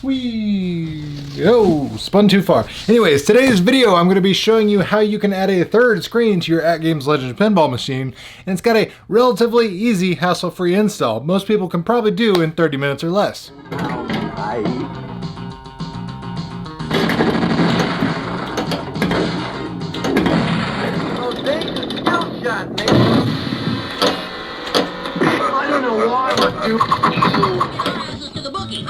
Whee! Oh, spun too far. Anyways, today's video, I'm going to be showing you how you can add a third screen to your AtGames Legends pinball machine, and it's got a relatively easy, hassle-free install. Most people can probably do in 30 minutes or less. I don't know why, but dude. This is to the bookie.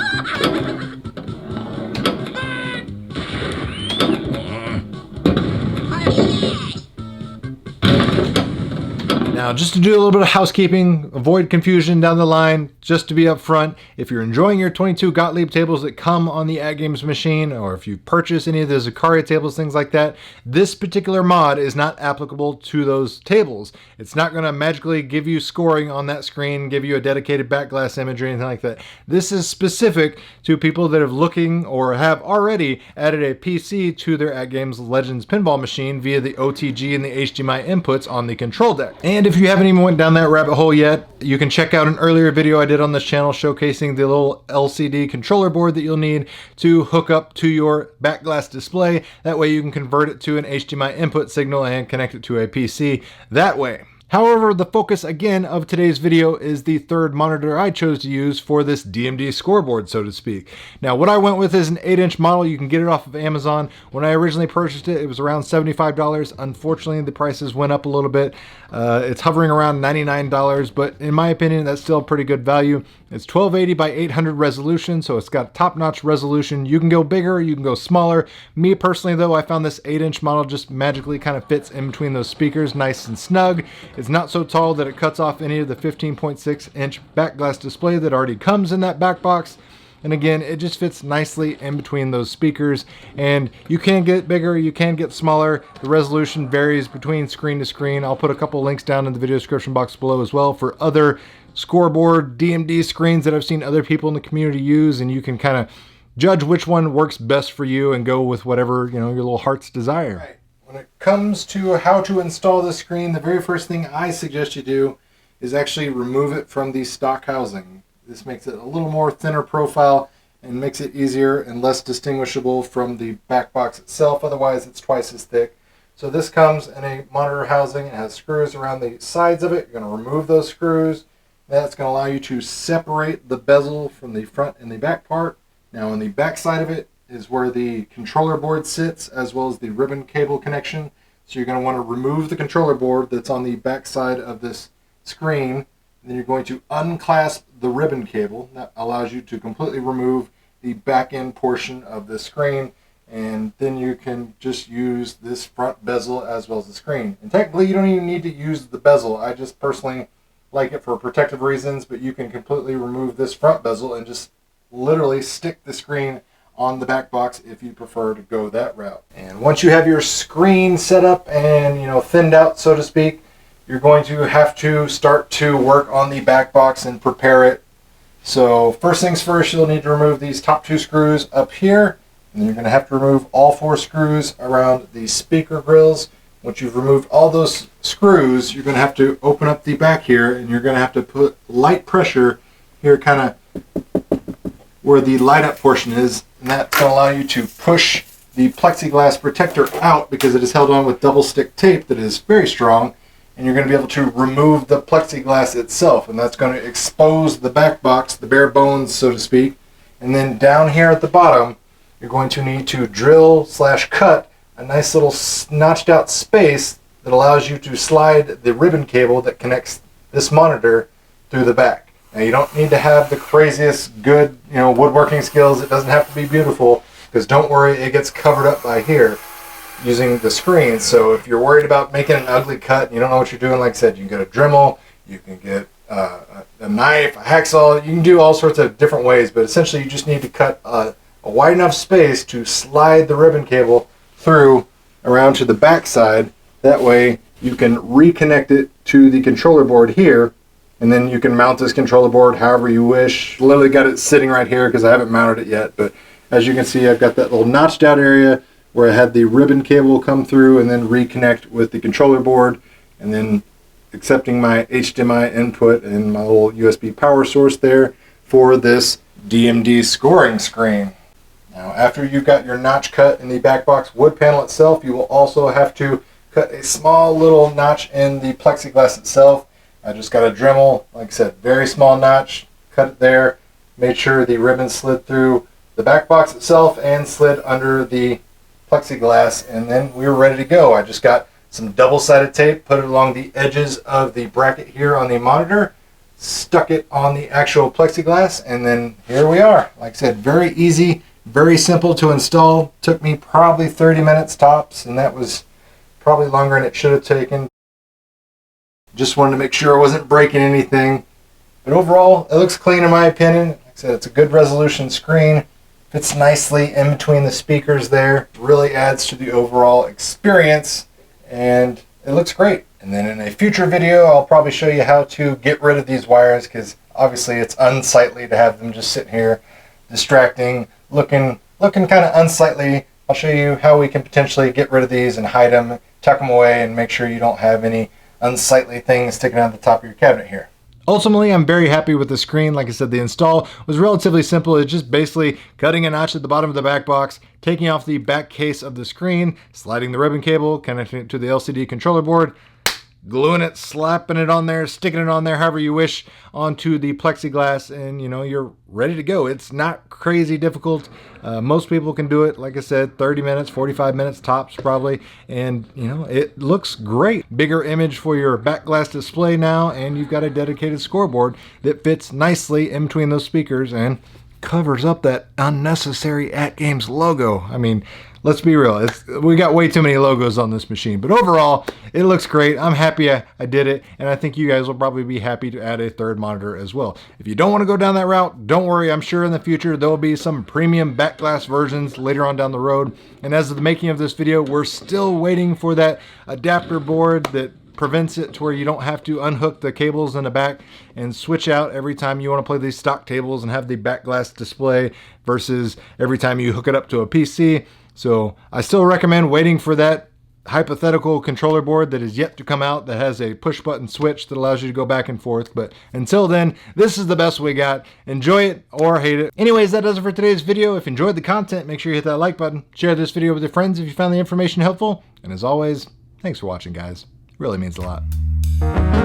Now, just to do a little bit of housekeeping, avoid confusion down the line, just to be upfront, if you're enjoying your 22 Gottlieb tables that come on the AtGames machine, or if you purchase any of the Zaccaria tables, things like that, this particular mod is not applicable to those tables. It's not going to magically give you scoring on that screen, give you a dedicated back glass image or anything like that. This is specific to people that are looking or have already added a PC to their AtGames Legends pinball machine via the OTG and the HDMI inputs on the control deck. And if you haven't even went down that rabbit hole yet, you can check out an earlier video I did on this channel showcasing the little LCD controller board that you'll need to hook up to your back glass display. That way you can convert it to an HDMI input signal and connect it to a PC that way. However, the focus again of today's video is the third monitor I chose to use for this DMD scoreboard, so to speak. Now, what I went with is an 8-inch model. You can get it off of Amazon. When I originally purchased it, it was around $75. Unfortunately, the prices went up a little bit. It's hovering around $99, but in my opinion, that's still pretty good value. It's 1280 by 800 resolution, so it's got top-notch resolution. You can go bigger, you can go smaller. Me personally, though, I found this 8-inch model just magically kind of fits in between those speakers, nice and snug. It's not so tall that it cuts off any of the 15.6-inch back glass display that already comes in that back box. And again, it just fits nicely in between those speakers. And you can get bigger, you can get smaller. The resolution varies between screen to screen. I'll put a couple links down in the video description box below as well for other scoreboard DMD screens that I've seen other people in the community use, and you can kind of judge which one works best for you and go with whatever, you know, your little heart's desire. Right. When it comes to how to install the screen, the very first thing I suggest you do is actually remove it from the stock housing. This makes it a little more thinner profile and makes it easier and less distinguishable from the back box itself. Otherwise, it's twice as thick. So this comes in a monitor housing. It has screws around the sides of it. You're going to remove those screws. That's going to allow you to separate the bezel from the front and the back part. Now, on the back side of it is where the controller board sits, as well as the ribbon cable connection. So you're going to want to remove the controller board that's on the back side of this screen. And then you're going to unclasp the ribbon cable. That allows you to completely remove the back end portion of the screen. And then you can just use this front bezel as well as the screen. And technically, you don't even need to use the bezel. I just personally like it for protective reasons, but you can completely remove this front bezel and just literally stick the screen on the back box if you prefer to go that route. And once you have your screen set up and, you know, thinned out, so to speak, you're going to have to start to work on the back box and prepare it. So first things first, you'll need to remove these top two screws up here, and then you're going to have to remove all four screws around the speaker grills. Once you've removed all those screws, you're going to have to open up the back here, and you're going to have to put light pressure here kind of where the light up portion is, and that's going to allow you to push the plexiglass protector out because it is held on with double stick tape that is very strong, and you're going to be able to remove the plexiglass itself, and that's going to expose the back box, the bare bones, so to speak. And then down here at the bottom, you're going to need to drill / cut a nice little notched out space that allows you to slide the ribbon cable that connects this monitor through the back. Now, you don't need to have the craziest good, you know, woodworking skills. It doesn't have to be beautiful, because don't worry, it gets covered up by here using the screen. So if you're worried about making an ugly cut and you don't know what you're doing, like I said, you can get a Dremel, you can get a knife, a hacksaw, you can do all sorts of different ways, but essentially you just need to cut a wide enough space to slide the ribbon cable through around to the back side. That way you can reconnect it to the controller board here, and then you can mount this controller board however you wish. Literally got it sitting right here because I haven't mounted it yet, but as you can see, I've got that little notched out area where I had the ribbon cable come through and then reconnect with the controller board, and then accepting my HDMI input and my little USB power source there for this DMD scoring screen. after you've got your notch cut in the back box wood panel itself, you will also have to cut a small little notch in the plexiglass itself. I just got a Dremel, like I said, very small notch, cut it there, made sure the ribbon slid through the back box itself and slid under the plexiglass, and then we were ready to go. I just got some double-sided tape, put it along the edges of the bracket here on the monitor, stuck it on the actual plexiglass, and then here we are. Like I said, very easy, very simple to install. Took me probably 30 minutes tops, and that was probably longer than it should have taken. Just wanted to make sure I wasn't breaking anything. But overall, it looks clean in my opinion. Like I said, it's a good resolution screen. Fits nicely in between the speakers there. Really adds to the overall experience, and it looks great. And then in a future video, I'll probably show you how to get rid of these wires, because obviously it's unsightly to have them just sitting here distracting, looking kind of unsightly. I'll show you how we can potentially get rid of these and hide them, tuck them away, and make sure you don't have any unsightly things sticking out the top of your cabinet here. Ultimately, I'm very happy with the screen. Like I said, the install was relatively simple. It's just basically cutting a notch at the bottom of the back box, taking off the back case of the screen, sliding the ribbon cable, connecting it to the LCD controller board, gluing it, slapping it on there, sticking it on there however you wish onto the plexiglass, and you're ready to go. It's not crazy difficult. Most people can do it, like I said, 30 minutes, 45 minutes tops probably, and it looks great. Bigger image for your back glass display now, and you've got a dedicated scoreboard that fits nicely in between those speakers and covers up that unnecessary AtGames logo. I mean, let's be real, we got way too many logos on this machine, but overall it looks great. I'm happy I did it, and I think you guys will probably be happy to add a third monitor as well. If you don't want to go down that route, don't worry. I'm sure in the future there will be some premium back glass versions later on down the road, and as of the making of this video, we're still waiting for that adapter board that prevents it to where you don't have to unhook the cables in the back and switch out every time you want to play these stock tables and have the back glass display versus every time you hook it up to a PC. So I still recommend waiting for that hypothetical controller board that is yet to come out that has a push button switch that allows you to go back and forth. But until then, this is the best we got. Enjoy it or hate it. Anyways, that does it for today's video. If you enjoyed the content, make sure you hit that like button. Share this video with your friends if you found the information helpful. And as always, thanks for watching, guys. Really means a lot.